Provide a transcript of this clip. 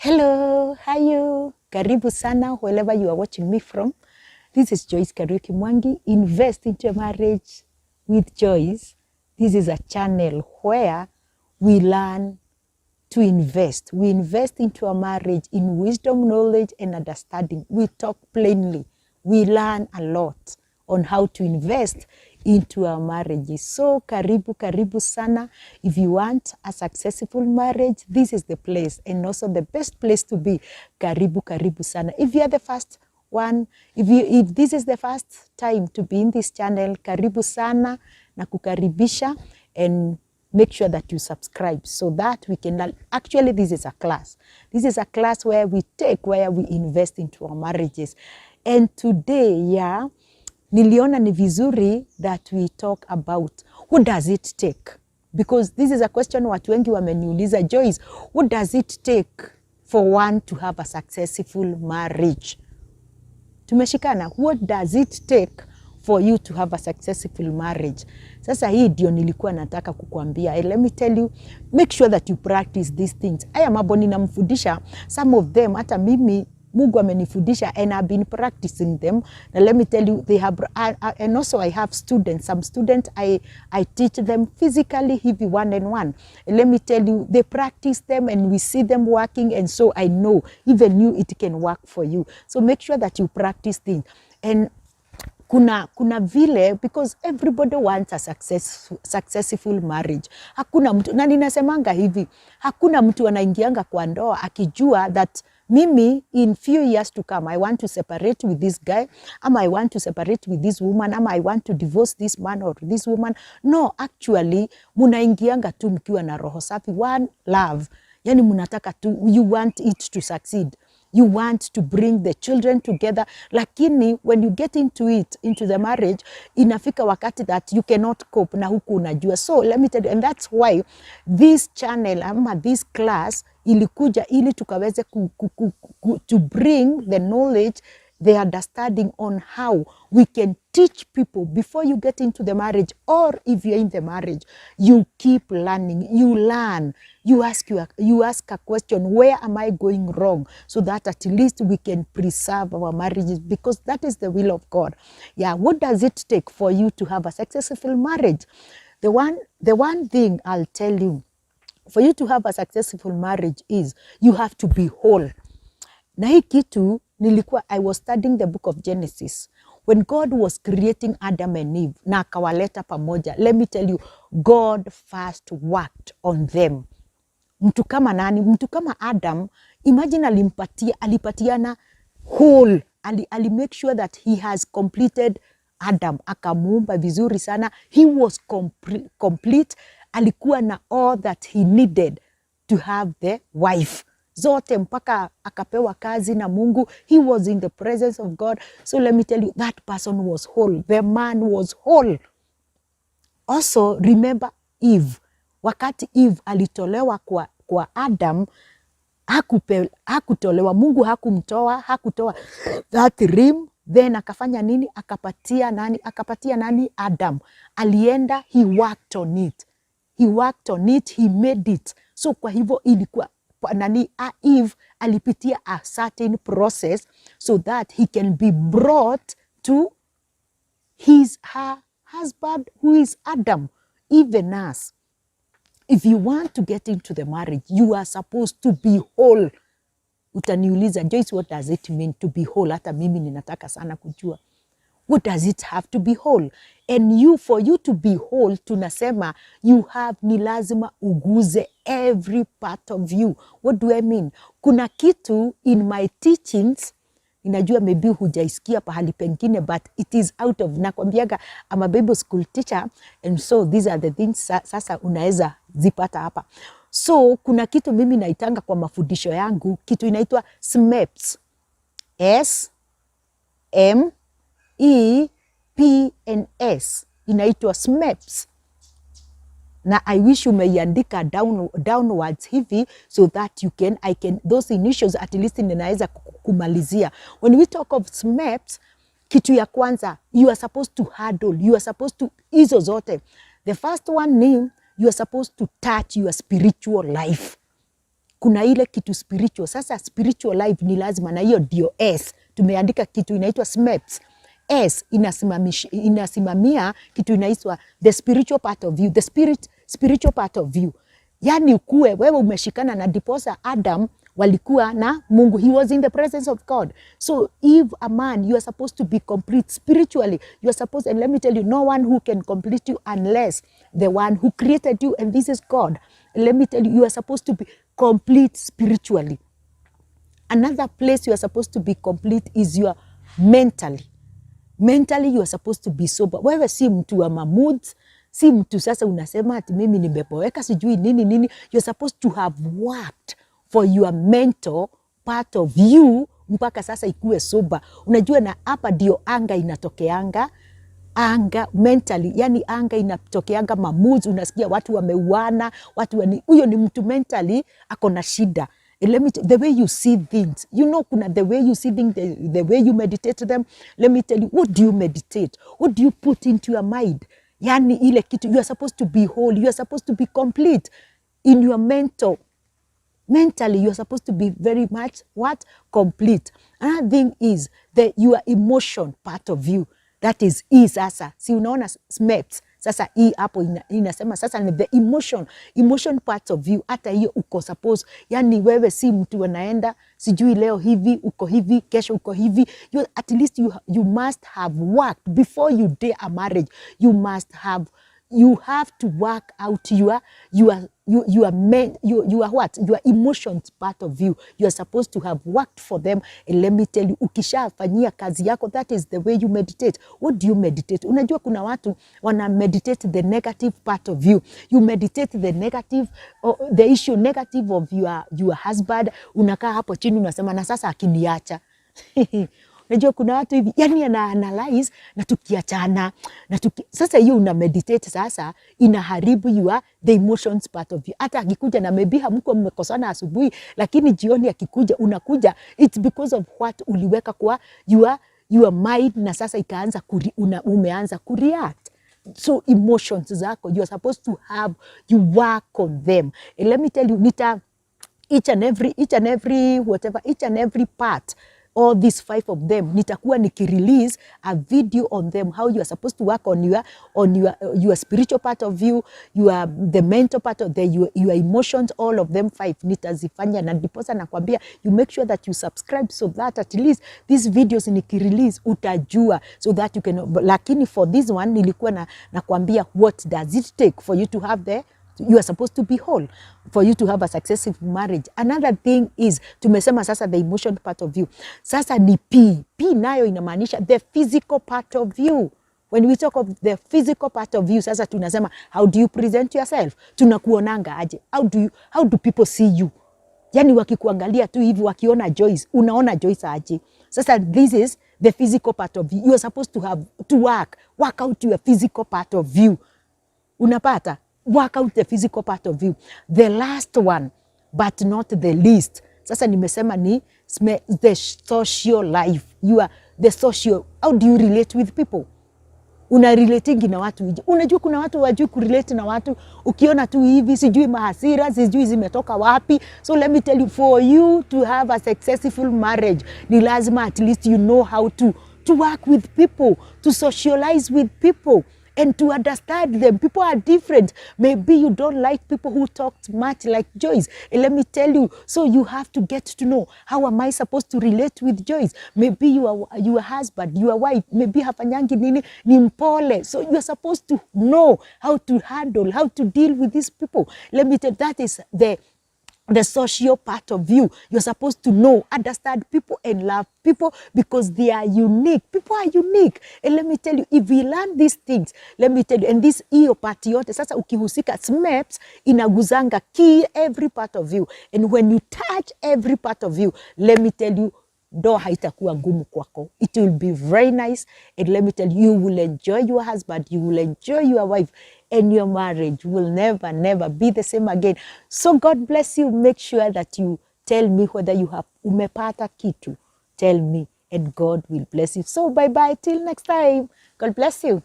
Hello, how are you? Karibu sana wherever you are watching me from. This is Joyce Kariuki Mwangi. Invest into a marriage with Joyce. This is a channel where we learn to invest. We invest into a marriage in wisdom, knowledge, and understanding. We talk plainly. We learn a lot on how to invest into our marriages. So karibu sana. If you want a successful marriage, this is the place, and also the best place to be. Karibu sana. If you are the first one, if this is the first time to be in this channel, karibu sana na kukaribisha, and make sure that you subscribe so that we can learn. Actually, this is a class. This is a class where we invest into our marriages. And today, niliona ni vizuri that we talk about what does it take, because this is a question watu wengi wameniuliza, Joyce, what does it take for one to have a successful marriage? Tumeshikana, what does it take for you to have a successful marriage? Sasa hii ndio nilikuwa nataka kukuambia. Let me tell you, make sure that you practice these things. Haya mambo ninamfundisha, some of them hata mimi Mungu amenifundisha, and I've been practicing them. Now let me tell you, they have, and also I have students. Some students I teach them physically, hivi one-on-one. And let me tell you, they practice them and we see them working, and so I know even you it can work for you. So make sure that you practice things. And kuna vile, because everybody wants a successful marriage. Hakuna mtu, na ninasemanga hivi, hakuna mtu anaingianga kwa ndoa akijua that mimi in few years to come I want to separate with this guy, ama I want to separate with this woman, ama I want to divorce this man or this woman. No, actually munaingianga tu mkiwa na roho safi, one love. Yani munataka tu, you want it to succeed. You want to bring the children together. Lakini when you get into it, into the marriage, inafika wakati that you cannot cope na huku unajua. So let me tell you, and that's why this channel, ama this class, ilikuja ili tukaweze to bring the knowledge, the understanding on how we can teach people before you get into the marriage, or if you're in the marriage, you keep learning, you learn, you ask a question, where am I going wrong, so that at least we can preserve our marriages, because that is the will of God. Yeah, what does it take for you to have a successful marriage? The one thing I'll tell you, for you to have a successful marriage is you have to be whole. Na hii kitu I was studying the book of Genesis. When God was creating Adam and Eve, na akawaleta pamoja, let me tell you, God first worked on them. Mtu kama nani? Mtu kama Adam, imagine alipatiana whole, ali make sure that he has completed Adam, akamuumba vizuri sana. He was complete, alikuwa na all that he needed to have the wife. Zote mpaka akapewa kazi na Mungu. He was in the presence of God. So let me tell you, that person was whole. The man was whole. Also, remember Eve. Wakati Eve alitolewa kwa Adam, hakutolewa. Mungu hakutoa that rim. Then akafanya nini? Akapatia nani? Adam. Alienda, he worked on it. He made it. So kwa hivyo ilikuwa Eve alipitia a certain process so that he can be brought to her husband, who is Adam. Even us, if you want to get into the marriage, you are supposed to be whole. Utaniuliza, Joyce, what does it mean to be whole? Hata mimi ninataka sana kujua. What does it have to be whole? And for you to be whole, tunasema ni lazima uguze every part of you. What do I mean? Kuna kitu in my teachings, inajua maybe hujaisikia pahali pengine, but it is out of, nakwambiaga, I'm a Bible school teacher, and so these are the things sasa unaweza zipata hapa. So kuna kitu mimi naitanga kwa mafundisho yangu, kitu inaitwa SMEPS. SMEPS. Inaitwa SMEPS. Na I wish umeiandika downwards hivi, so that those initials at least ninaweza kumalizia. When we talk of SMEPS, kitu ya kwanza, you are supposed to handle, you are supposed to, hizo zote. The first one ni, you are supposed to touch your spiritual life. kuna ile kitu spiritual. Sasa spiritual life ni lazima, na hiyo ndio S. Tumeandika kitu inaitwa SMEPS. S inasimamia kitu inaitwa the spiritual part of you, the spiritual part of you. Yani ukue wewe umeshikana na diposa Adam walikuwa na Mungu. He was in the presence of God. So if a man, you are supposed to be complete spiritually. You are supposed, and let me tell you, no one who can complete you unless the one who created you, and this is God. And let me tell you, you are supposed to be complete spiritually. Another place you are supposed to be complete is your mentally. Mentally you are supposed to be sober. Wewe si mtu wa moods, si mtu sasa unasema ati mimi nimeboeka sijui nini. You're supposed to have worked for your mental part of you mpaka sasa ikue sober. Unajua na hapa ndio anga inatokeanga. Anga mentally, yani anga inatokeanga moods, unasikia watu wameuana, huyo ni mtu mentally ako na shida. Let me the way you see things, kuna the way you see things, the way you meditate them. Let me tell you, what do you meditate? What do you put into your mind? Yani ile kitu, you are supposed to be whole, you are supposed to be complete in your mentally you are supposed to be very much complete. Another thing is your emotion part of you, that is sasa, si unaona SMEPS. Sasa hii hapo inasema sasa ni the emotion part of you. Hata hiyo uko suppose, yani wewe si mtu anaenda sijui leo hivi uko hivi kesho uko hivi. At least you must have worked before you date a marriage. You have to work out your emotions part of you. You are supposed to have worked for them. And let me tell you, ukishafanyia kazi yako, that is the way you meditate. What do you meditate? Unajua kuna watu wana meditate the negative part of you. You meditate the negative, the issue negative of your husband. Unakaa hapo chini unasema na sasa akiniacha. Unajua kuna watu hivi, yani ana-analyze na tukiachana. Sasa hiyo una meditate sasa, inaharibu the emotions part of you. Hata akikuja na maybe hamko mmekosana asubuhi, lakini jioni akikuja, unakuja, it's because of what uliweka kwa your mind, na sasa ikaanza umeanza kureact. So emotions zako, you are supposed to have, you work on them. And let me tell you, each and every part, all these 5 of them, nitakuwa nikirelease a video on them, how you are supposed to work on your spiritual part of you, the mental part of your emotions, all of them 5 nitazifanya, na ndiposa nakwambia you make sure that you subscribe so that at least these videos nikirelease utajua, so that you can. Lakini for this one nilikuwa nakwambia what does it take for you to have you are supposed to be whole, for you to have a successful marriage. Another thing is, tumesema sasa the emotion part of you. Sasa ni P nayo inamaanisha the physical part of you. When we talk of the physical part of you, sasa tunasema how do you present yourself? Tunakuonanga aje? How do people see you? Yani wakikuangalia tu hivi, wakiona Joyce, unaona Joyce aje? Sasa this is the physical part of you. You are supposed to work out your physical part of you. Unapata? Work out the physical part of you. The last one, but not the least, sasa nimesema ni the social life. The social, how do you relate with people? Unarelatingi na watu. Unajua kuna watu wajui kurelate na watu. Ukiona tu hivi, sijui mahasira, sijui zimetoka wapi. So let me tell you, for you to have a successful marriage, ni lazima at least you know how to work with people, to socialize with people, and to understand them. People are different. Maybe you don't like people who talk much like Joyce. And let me tell you, so you have to get to know, how am I supposed to relate with Joyce? Maybe your husband, your wife, maybe hafanyangi nini, ni mpole. So you are supposed to know how to handle, how to deal with these people. Let me tell you, that is the social part of you. You're supposed to know, understand people and love people because they are unique. People are unique. And let me tell you, if we learn these things, let me tell you, and this hiyo part yote, sasa ukihusika, SMEPS inaguzanga every part of you. And when you touch every part of you, let me tell you, ndoa haitakuwa ngumu kwako. It will be very nice. And let me tell you, you will enjoy your husband, you will enjoy your wife, and your marriage will never be the same again. So God bless you. Make sure that you tell me whether you have umepata kitu. Tell me, and God will bless you. So bye-bye till next time. God bless you.